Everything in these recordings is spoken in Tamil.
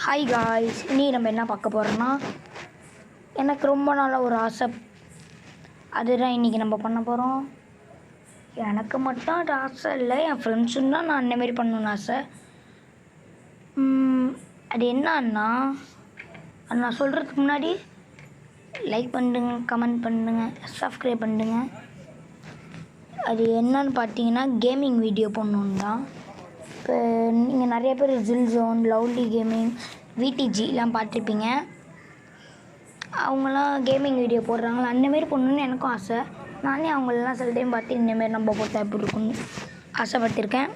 ஹாய் காய்ஸ், இனி நம்ம என்ன பார்க்க போகிறோன்னா, எனக்கு ரொம்ப நாளாக ஒரு ஆசை, அதுதான் இன்றைக்கி நம்ம பண்ண போகிறோம். எனக்கு மட்டும் அது ஆசை இல்லை, என் ஃப்ரெண்ட்ஸும் தான் நான் அந்தமாரி பண்ணணுன்னு ஆசை. அது என்னன்னா, அது நான் சொல்கிறதுக்கு முன்னாடி லைக் பண்ணுங்க, கமெண்ட் பண்ணுங்க, சப்ஸ்கிரைப் பண்ணுங்க. அது என்னன்னு பார்த்தீங்கன்னா, கேமிங் வீடியோ பண்ணணும் தான். இப்போ நீங்கள் நிறைய பேர் ஜில் ஜோன், லவ்லி கேமிங், விடிஜிலாம் பார்த்துருப்பீங்க. அவங்களாம் கேமிங் வீடியோ போடுறாங்களா, அந்தமாரி பண்ணணுன்னு எனக்கும் ஆசை. நானே அவங்களெலாம் சில டைம் பார்த்து இந்தமாரி நம்ம போட்டால் எப்படி இருக்குன்னு ஆசைப்பட்டிருக்கேன்.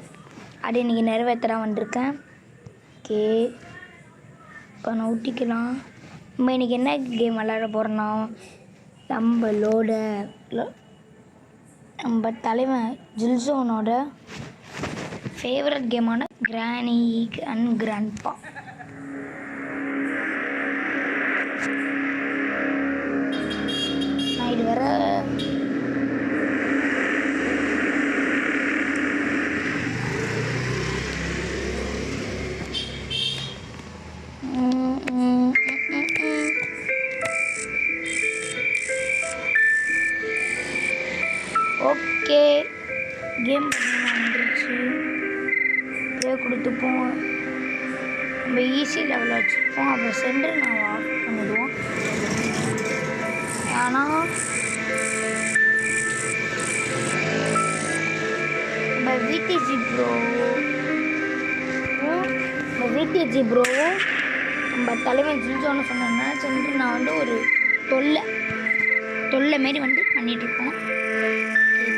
அது இன்றைக்கி நிறைவேற்றலாம் வந்திருக்கேன். ஓகே, இப்போ நான் ஊட்டிக்கலாம். நம்ம இன்றைக்கி என்ன கேம் விளையாட போகிறோன்னா, நம்ம தலைவன் ஜில்ஜோனோட ஃபேவரட் கேமான கிரானி அண்ட் கிராண்ட்பா. நான் இது வர ஓகே கேம் வந்துருச்சு. ப்ளே கொடுத்துப்போம். நம்ம ஈஸி லெவலில் வச்சுருப்போம். அப்புறம் சென்டர் நான் ஆஃப் பண்ணிடுவோம். ஆனால் நம்ம விடிஜி ப்ரோவும் நம்ம தலைவன் ஜில்ஜோன்னு சொன்னோம்னா சென்டர் நான் வந்து ஒரு தொல்லை மாரி வந்து பண்ணிகிட்ருக்கோம்.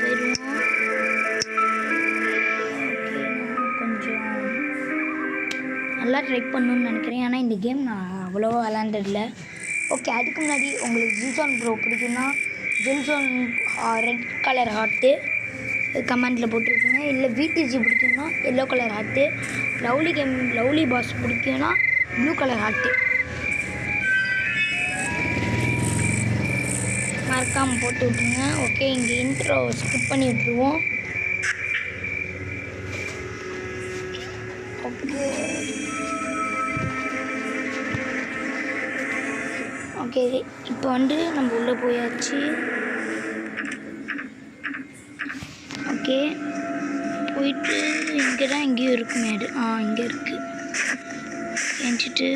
போயிடுவோம். கொஞ்சம் நல்லா ட்ரை பண்ணணுன்னு நினைக்கிறேன். ஆனால் இந்த கேம் நான் அவ்வளோவா விளாண்டதில்ல. ஓகே, அதுக்கு முன்னாடி உங்களுக்கு ஜில்ஜோன் ப்ரோ பிடிக்குன்னா ஜில்ஜோன் ரெட் கலர் ஹார்ட்டு கமெண்டில் போட்டுருக்குங்க. இல்லை விடிஜி பிடிக்குன்னா yellow colour heart, lovely pass பிடிக்குன்னா ப்ளூ கலர் ஹார்ட்டு மறக்காமல் போட்டு விட்ருங்க. ஓகே, இங்கே இன்ட்ரோ ஸ்கிப் பண்ணி விட்ருவோம். ஓகே இப்போ வந்து நம்ம உள்ளே போயாச்சு. ஓகே, போயிட்டு இங்கே தான் எங்கேயும் இருக்குமே அது. இங்கே இருக்குது. எஞ்சிட்டு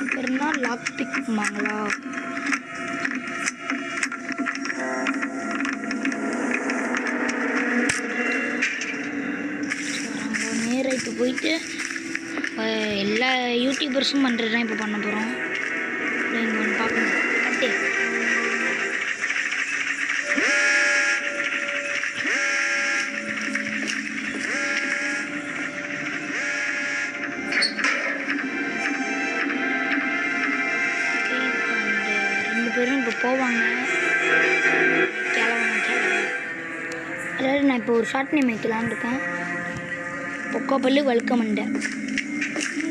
அப்புறம்னா லாக் பிக்மாங்களா. நேராக போயிட்டு எல்லா யூடியூபர்ஸும் பண்ணுறது தான் இப்போ பண்ண போகிறோம். இங்கே ஒன்று பார்க்கணும். கட்டு ரெண்டு பேரும் இப்போ போவாங்க. அதாவது நான் இப்போ ஒரு ஷார்ட் நேம் வைக்கலான்னு இருக்கேன். பொக்காப்பள்ளி வல்கமண்டை.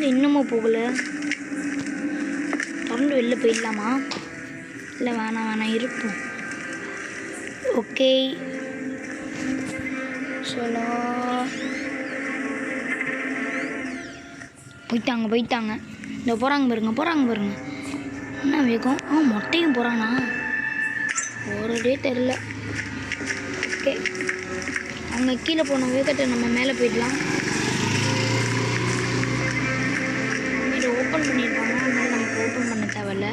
இன்னமும் போகலை. தொடர்ந்து வெளில போயிடலாமா? இல்லை வேணாம் இருப்போம். ஓகே, சொல்லோ போயிட்டாங்க. இந்த போகிறாங்க பாருங்க. என்ன வேகம்? மொட்டையும் போகிறானா? போகிறதே தெரில. ஓகே, அவங்க கீழே போன வேகத்தை நம்ம மேலே போயிடலாம். ஓப்பன் பண்ணியிருப்பாங்க, அதனால் நமக்கு ஓப்பன் பண்ண தேவையில்ல.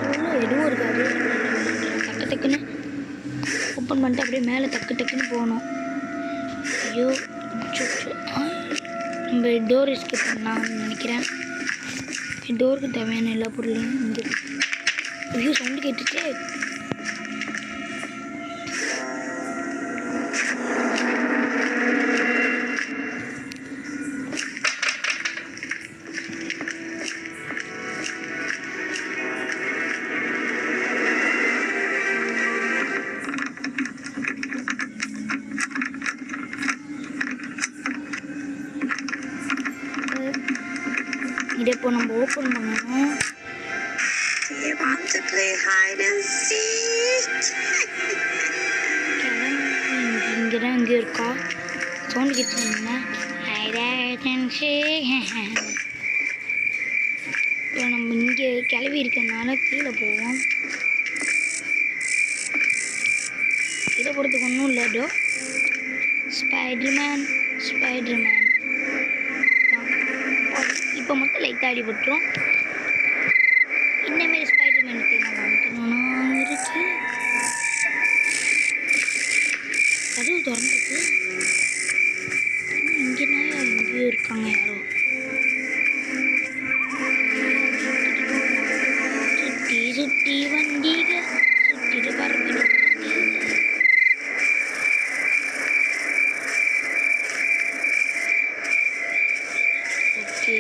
அவ்வளோ எதுவும் இருக்காது. டக்குன்னு ஓப்பன் பண்ணிட்டு அப்படியே மேலே டக்குன்னு போகணும். ஐயோ, நம்ம டோர் எஸ்கேப் பண்ணலாம்னு நினைக்கிறேன். டோருக்கு தேவையான எல்லா பொருளையும் வந்து ஐயோ சவுண்டு கேட்டுச்சு. இதை இப்போ நம்ம ஓப்பன் பண்ணணும். இங்கே தான் இங்கே இருக்கா சவுண்டு கேட்டுருந்தீங்க. இப்போ நம்ம இங்கே கிளவி இருக்கிறதுனால கீழே போவோம். கீழே போகிறதுக்கு ஒன்றும் இல்லை. டோ ஸ்பைடர்மேன் இப்போ மட்டும் லைட்டாக அடிபட்டுரும். இந்தமாரி ஸ்பைடர்மேனுக்கு நான் வந்துட்டோம்னா இருக்கு. கதவு திறந்துருக்கு. இங்கே நாயா எங்கேயோ இருக்காங்க யாரோ. சுற்றி சுற்றி வண்டிக சுற்றிட்டு பறப்பிடு. ஓகே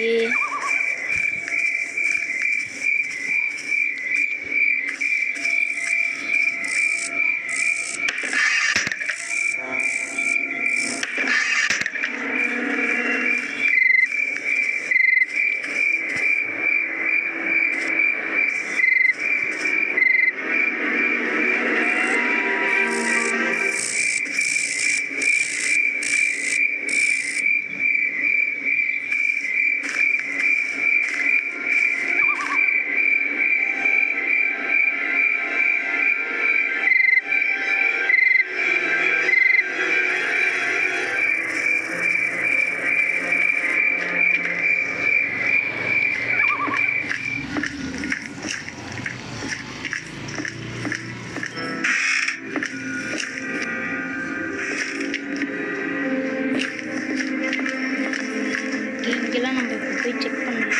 இங்கெல்லாம் நம்ம இப்போ போய் செக் பண்ணலாம்.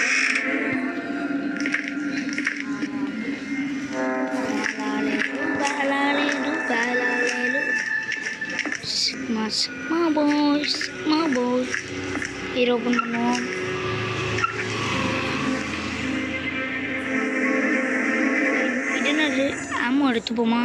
சிக்மா பாய் ஹீரோ ஓப்பன் பண்ணுவோம். இது என்னது? ஆமோ எடுத்துப்போமா?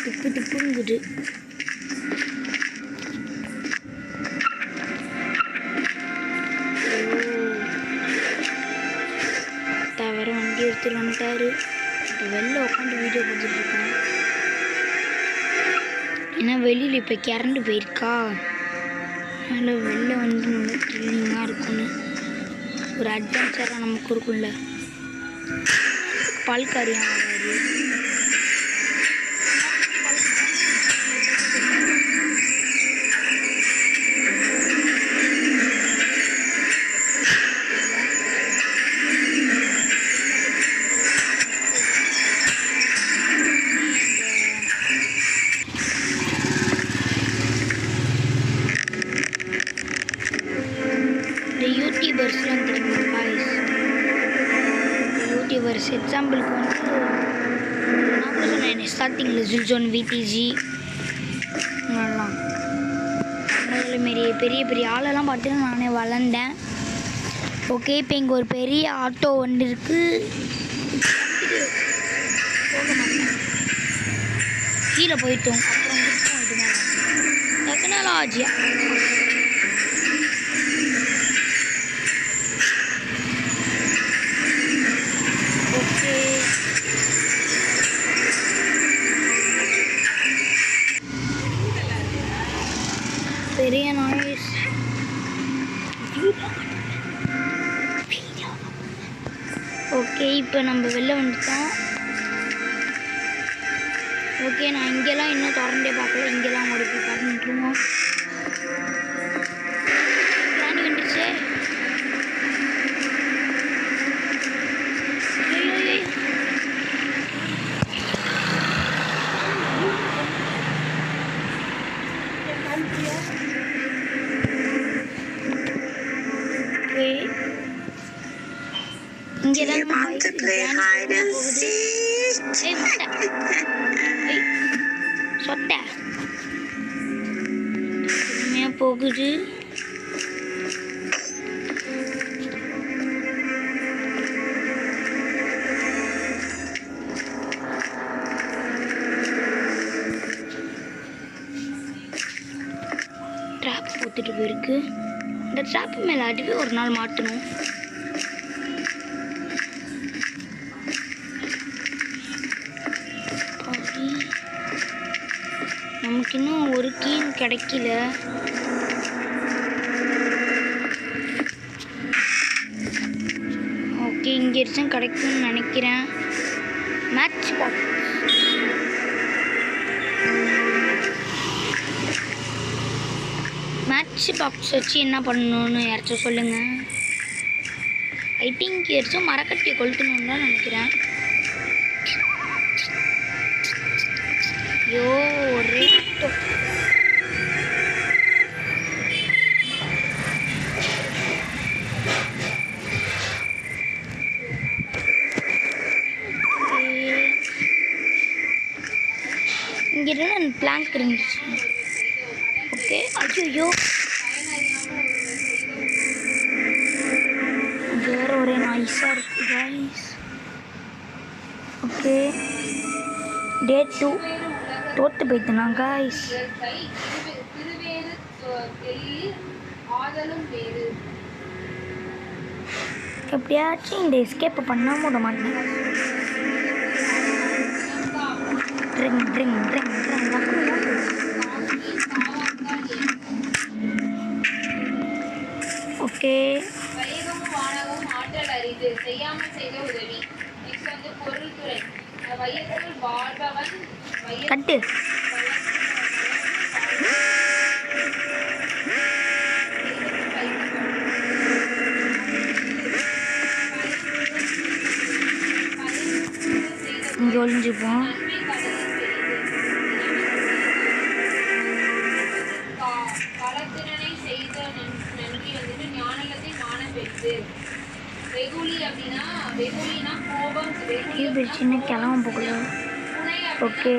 டிப்பு டிப்புங்குது. தவிர வண்டி எடுத்துட்டு வந்துட்டாரு. இப்போ வெளில உட்காந்து வீடியோ பார்த்துட்டு இருக்கேன். ஏன்னா வெளியில் இப்போ கரண்ட் போயிருக்கா, அதனால் வெளில வந்து நல்லா த்ரில்லிங்காக இருக்கும்னு ஒரு அட்வென்ச்சராக நமக்கு இருக்கும்ல. பால்காரியம் ஆகாது. யூடியூபர்ஸ்லாம் தெரியுமா பாய்ஸ்? யூடியூபர்ஸ் எக்ஸாம்பிளுக்கு வந்து நான் கூட சொன்னேன் ஸ்டார்டிங்கில் ஜில்ஜோன் விடிஜி அதெல்லாம் முதல்ல மாரி பெரிய பெரிய ஆளெல்லாம் பார்த்து நானே வளர்ந்தேன். ஓகே, இப்போ இங்கே ஒரு பெரிய ஆட்டோ வந்து இருக்கு. போக மாட்டேன், கீழே போயிட்டோம். அப்புறம் இது மேலே டெக்னாலஜியா பெரிய நாய்ஸ். ஓகே, இப்போ நம்ம வெளில வந்துட்டோம். ஓகே, நான் இங்கெல்லாம் இன்னும் திறந்தே பார்க்கல. இங்கெல்லாம் ஓடி போய் பார்த்துருவோம். பிராணி வந்துடுச்சு. Do you want to play hide and seek? போகுது. ட்ராப் போட்டுட்டு போயிருக்கு. இந்த ட்ராப் மேலே அதுவே ஒரு நாள் மாட்டணும். நமக்கு இன்னும் ஒரு கீயும் கிடைக்கல. ஓகே, இங்கே இருந்தும் கிடைக்கும்னு நினைக்கிறேன். மேட்ச் பாக்ஸ் வச்சு என்ன பண்ணணும்னு யாராச்சும் சொல்லுங்கள். ஐ திங்க் யாராச்சும் மரக்கட்டியை கொளுத்தணும்னு தான் நினைக்கிறேன். ஐயோ, ஒரே இங்கே இருந்து பிளாங்க் இருந்துச்சு. ஓகே, ஐயோ வேறு ஒரே நாய்ஸாக இருக்குது காய்ஸ். ஓகே, டே 2 தோற்று போய்த்தனா காய்ஸ். எப்படியாச்சும் இந்த எஸ்கேப்பை பண்ண விட மாட்டேன். ட்ரிங் ட்ரிங் ட்ரிங் ட்ரிங். ஓகே, கட்டு. இங்கே ஒழிஞ்சுப்போம். சின்ன கிளம்ப போகல. ஓகே,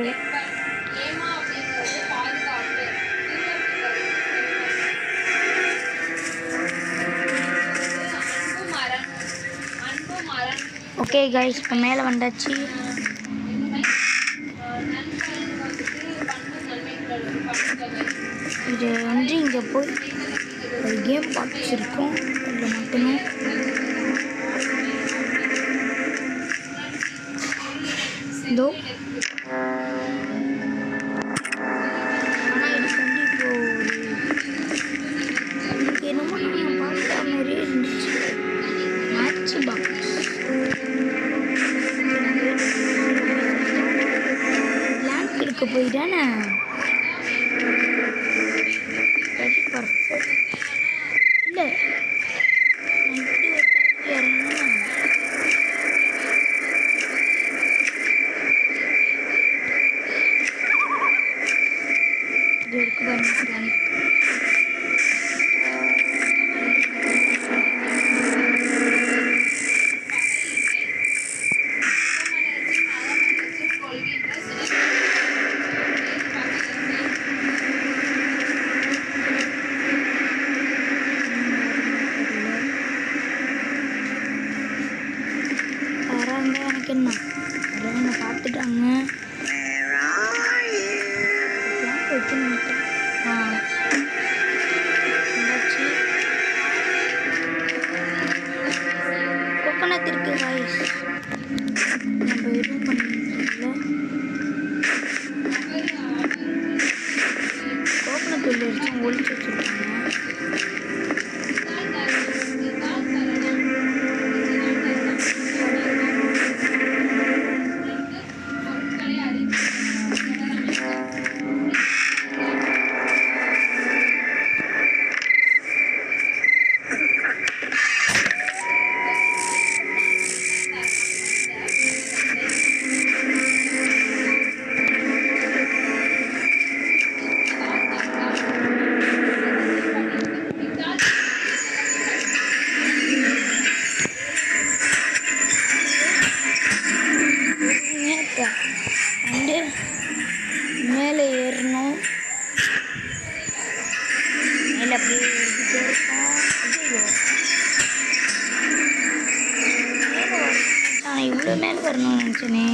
ஓகே கைஸ், இப்போ மேலே வந்தாச்சு. இது வந்து இங்கே போய் ஒரு கேம் பார்த்துருக்கோம். அதில் மட்டுமே இதோ. ஆனால் இதுக்கு வந்து இப்போ எனக்கு என்னமோ நான் பார்க்குற மாதிரியே இருந்துச்சு. மேட்ச் பாக்ஸ் பிளாங்க் இருக்க போய் தானே பர்ஃபெக்ட். இல்லை, நான் இப்படி ஒரு கல்வி இறங்கினேன். இது இருக்கு பாருங்க பிளாங்க். எனக்கு என்ன என்ன பார்த்துட்டாங்க. கோகனட் இருக்கு காய்ஸ். நம்ம எதுவும் பண்ணல. கோகனட் உள்ள வச்சு ஒழிச்சு வச்சுருக்காங்க. பிரச்சனை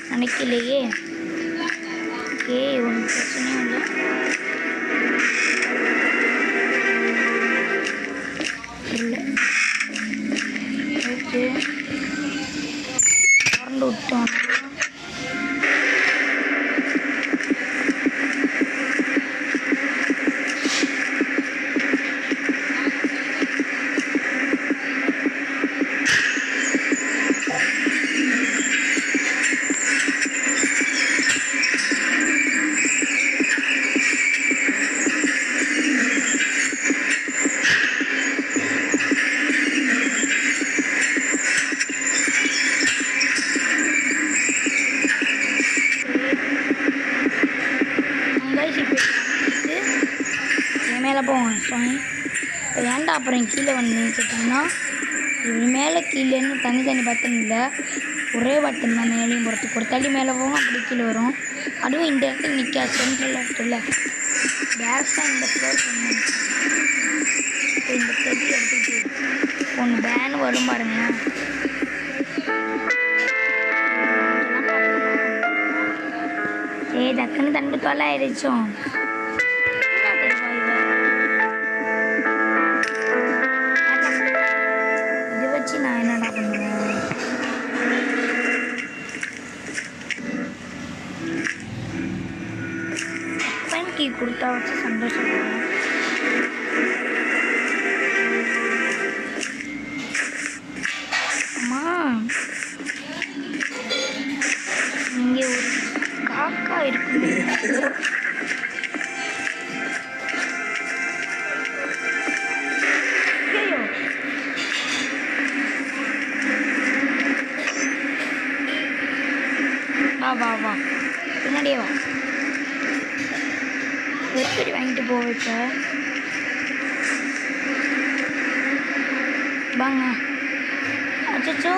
நினைக்கலையே. ஓகே, ஒன்றும் பிரச்சனையும் இல்லை. இல்லை ஓகே, திறந்து விட்டோம். மேலே போவோம் சாமி. இப்போ ஏன்டா அப்புறம் கீழே வந்து கேட்டிங்கன்னா, இது மேலே கீழேன்னு தனி பட்டன் இல்லை, ஒரே பட்டன் தான் மேலேயும் போகிறதுக்கு. ஒரு தள்ளி மேலே போகும், அப்படி கீழே வரும். அதுவும் இந்த இடத்துல நிற்கா சென்ட்ரலில் இருக்குல்ல, டேரக்டாக இந்த ஃப்ளோர் பண்ணணும். இப்போ இந்த தள்ளி எடுத்துக்கிட்டு ஒன்று பேன் வரும் பாருங்களேன். டக்குன்னு தண்டு தொல்லாயிடுச்சோம். இதை வச்சு நான் என்னடா பண்ணுவேன்? கீ கொடுத்தா வச்சு சந்தோஷப்படுவேன். அம்மா, இங்கே ஒரு காக்கா இருக்கு. வா வா பின்னாடியே வா. எப்படி வாங்கிட்டு போக இப்போ வாங்க. அச்சோ,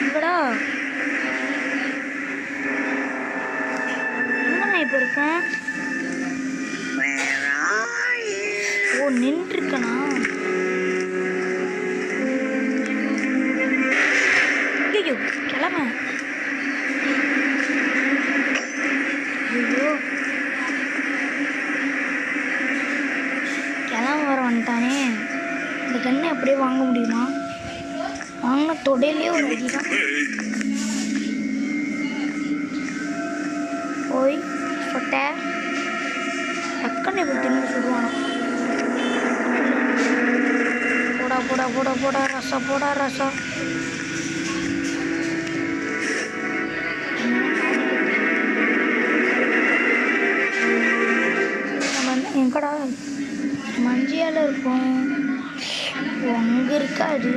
இவடா எங்க நான் இப்போ இருக்கேன்? ஓ, நின்றுருக்கனா? ஐயோ, கிளம்ப. ஐயோ, கிளம்ப வர வந்துட்டானே. இந்த கண்ணை அப்படியே வாங்க முடியுமா? வாங்கின தொடையிலே ஒரு அடிதான். ஓய் சொட்ட, டக்குன்னு இப்படி திரும்பி சொல்லுவானோ. போடா போடா போடா போடா ரசம், போடா ரசம். எங்கடா மஞ்சியால் இருக்கும்? அங்கே இருக்காது.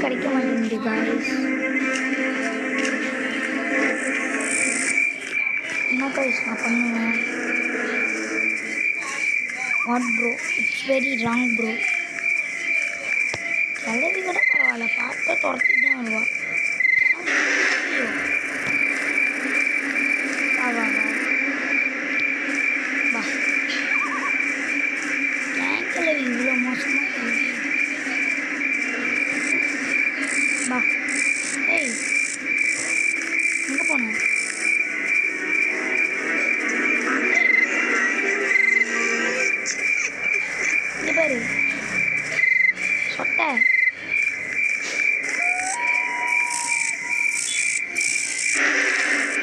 கிடைக்க மாட்டேங்குது காய்ஸ். என்ன காய்ஸ் நான் பண்ணுவேன்? What bro, it's very wrong bro. கிளவி கூட பரவாயில்ல, பார்த்தா துரத்திட்டு தான் வருவா. வா வா வா வா. ஏன் கிளவி இவ்வளோ மோசமாக வா. ஏய், எங்கே போனேன்? இங்கே பாரு சொட்ட.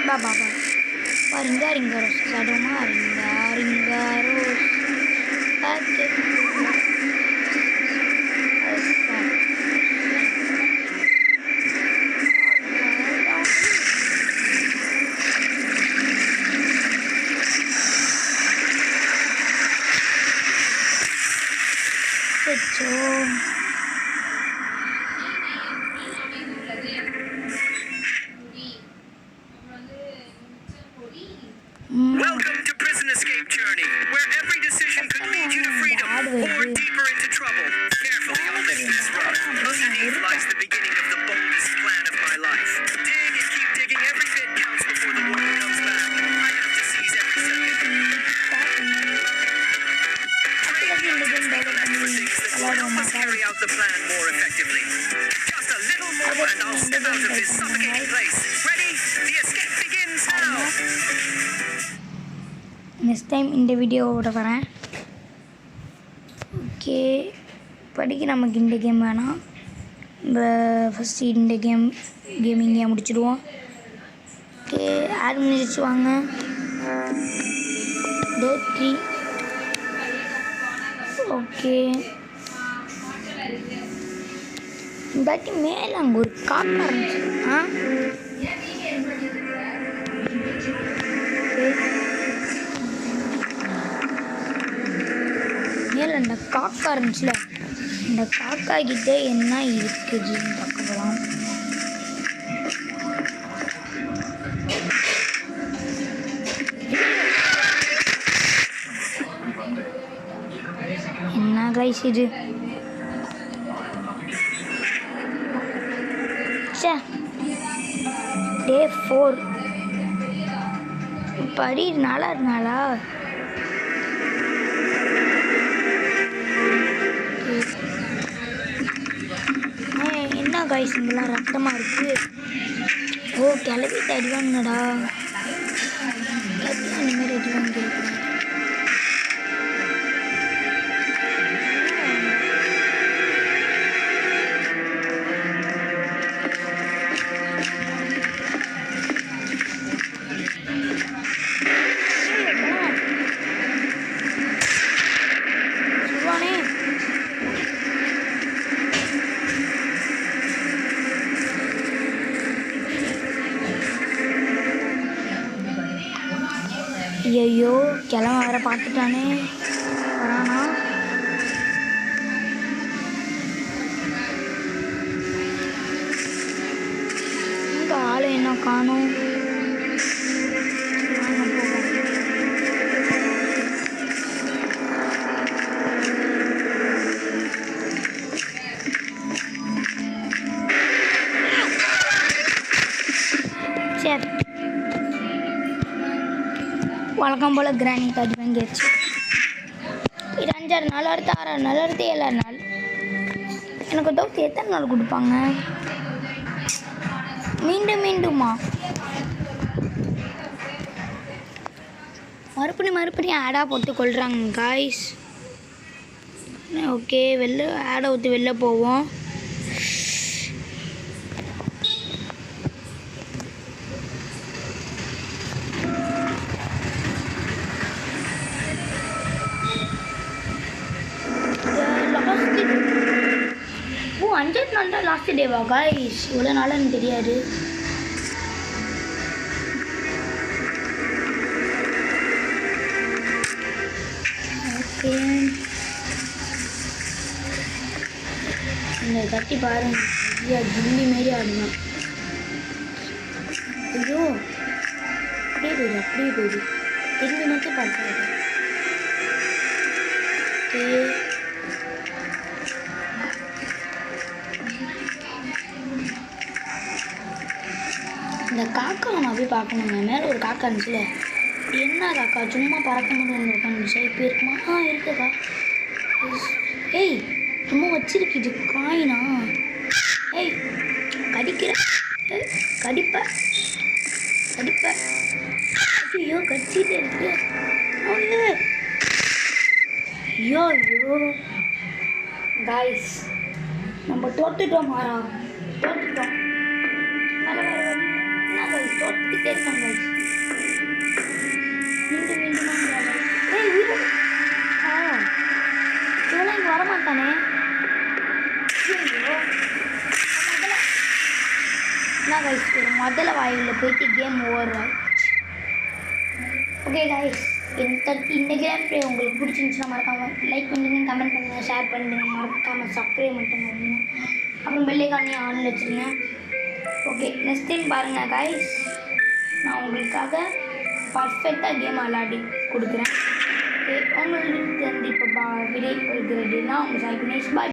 Baba ringa ringa ros sadoma ringa ringa ros next time இந்த வீடியோவோட வரேன். ஓகே, இப்போதைக்கு நமக்கு இந்த கேம் வேணாம். இந்த ஃபஸ்ட்டு இந்த கேமிங்கை முடிச்சுடுவோம். ஓகே, ஆட் பண்ணி வச்சு வாங்க. டே 3. ஓகே, இந்த வாட்டி மேலே அங்கே ஒரு காக்கா இருந்துச்சு. மேலே அந்த காக்கா இருந்துச்சுல, இந்த காக்கா கிட்ட என்ன இருக்குதுன்னு பார்க்க போகலாம். என்ன கைஸ் இது? டே 4 படி நாளா இருந்தாளா? என்ன கைஸ் இங்கெல்லாம் ரத்தமாக இருக்குது? ஓ, கிளவிட்டு அடிவாங்கடா. அந்த மாதிரி அடிவாங்க. ஐயோ, கிளம்ப வேற பார்த்துட்டானே, வரானா? இங்கே ஆளை என்ன காணும்? சரி, வழக்கம் போல் கிராணி கார்டு வாங்கியாச்சு. இது 5 நாள், அடுத்து 6 நாள், அடுத்து 7 நாள். எனக்கு டவுட், எத்தனை நாள் கொடுப்பாங்க? மீண்டுமா மறுபடியும் ஆடாக போட்டு கொள்கிறாங்க காய்ஸ். ஓகே, ஆடை ஊற்றி வெளில போவோம். ஓ, 5 நாள் தான் லாஸ்ட் டேவா காய்ஸ்? இவ்வளோ நாளுன்னு தெரியாது. ஓகே, இந்த தட்டி பாருங்க, ஜில்லி மாரி ஆடணும். ஐயோ, அப்படியே போயிடு திரும்பி மட்டும் பார்த்தாரு. ஓகே, இந்த காக்காவை நான் போய் பார்க்கணுங்க. மேலே ஒரு காக்கா இருந்துச்சுல, என்ன காக்கா? சும்மா பறக்க மட்டும் ஒன்று உட்காந்துச்சா? இப்போ இருக்குமா? இருக்குக்கா. ஏய், சும்மா வச்சிருக்குது காயினா? ஏய், கடிப்ப ஐயோ, கடிச்சிட்டே இருக்கு. ஐயோ காய்ஸ், நம்ம தோத்துட்டோம். என்ன காய்ஸ், தோத்துக்கிட்டே இருக்கோம் காய்ஸ். மீண்டும் இதெல்லாம் இங்கே வரமாட்டானே. என்ன காய்ஸ், முதல்ல வாயில் போயிட்டு கேம் ஓவர் ஆகிடுச்சு. ஓகே காய்ஸ், இந்த கேம் ப்ளே உங்களுக்கு பிடிச்சிருந்துச்சுன்னா மறக்காமல் லைக் பண்ணுங்கள், கமெண்ட் பண்ணுங்கள், ஷேர் பண்ணுங்கள், மறக்காமல் சப்ஸ்கிரைப் மட்டும் பண்ணுங்க. அப்புறம் பெல்லைக்கானே ஆன்ல வச்சுருங்க. ஓகே, நெக்ஸ்ட் டைம் பாருங்கள் காய்ஸ், நான் உங்களுக்காக பர்ஃபெக்டாக கேம் விளையாடி கொடுக்குறேன். ஓகே, உங்களுக்கு வந்து இப்போ விடை கொடுக்குறதுனா உங்கள் சாய் கணேஷ். பாய்.